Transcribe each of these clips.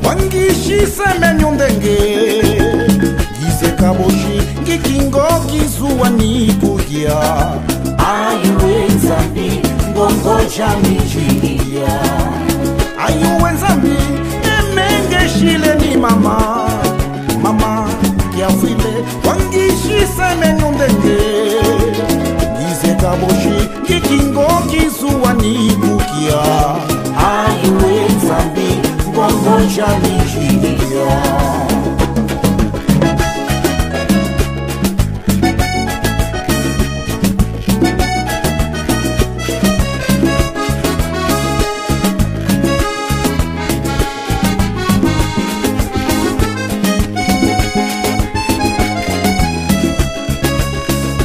wangishi semenyundenge gize kaboshi ngikingo kizuwa nikugia ayuwe nzambi ngongoja mijigia ayuwe nzambi emenge shile ni mama mama kiafile wangishi semenyundenge gize kaboshi ngikingo kizuwa nikugia ayuwe nzambi ngongoja mijigia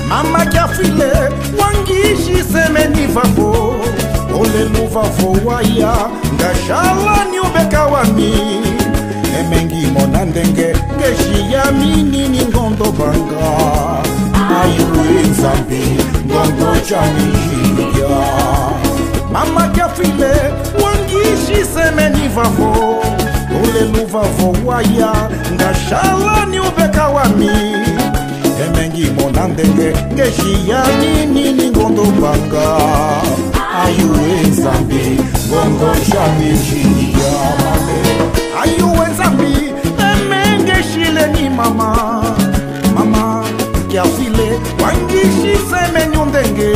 mama kiafile wangishi semeni vavo ole luvavo waya ngashala ni ubeka wami emengi monandenge ngeshi ya mini ni ngondo banga ayuwe nzambi ngongoja mijigia mama kiafile wangishi semeni vavo ole luvavo waya ngashala ni ubeka wami emengi monandenge ngeshi ya mini ni ngondo banga ayuwe nzambi ngongoja mijigia ayuwe nzambi emenge shile ni mama mama kiafile wangishi semenyundenge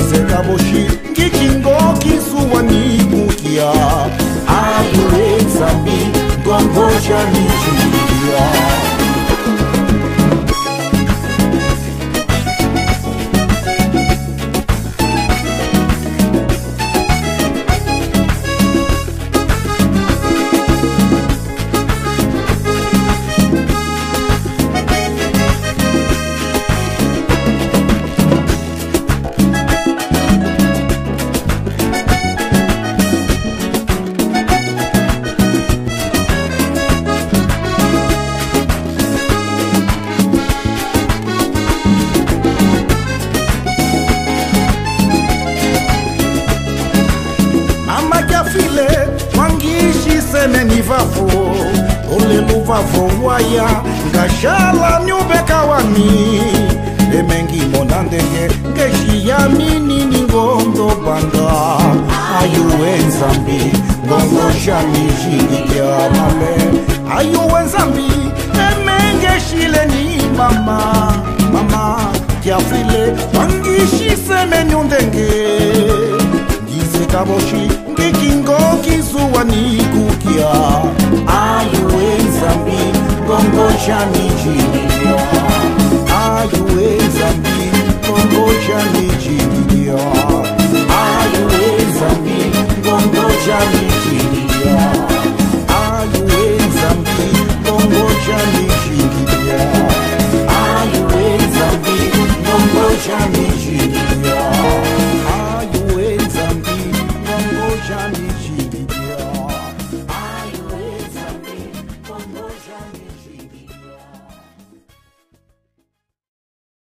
ize kaboshi ngikingo kizuwa nikukia ayuwe nzambi ngongoja mijigia wangishi semeni vavo ole luvavo waya ngashala nyubeka wami emengi monandenge ngeshi ya mini ni ngondo banga ayuwe nzambi ngongoja mijigia mame ayuwe nzambi emenge shile ni mama mama kiafile wangishi semenyundenge gize kaboshi ngikingo kizuwa nikukia ayuwe nzambi ngongoja mijigia ayuwe nzambi ngongoja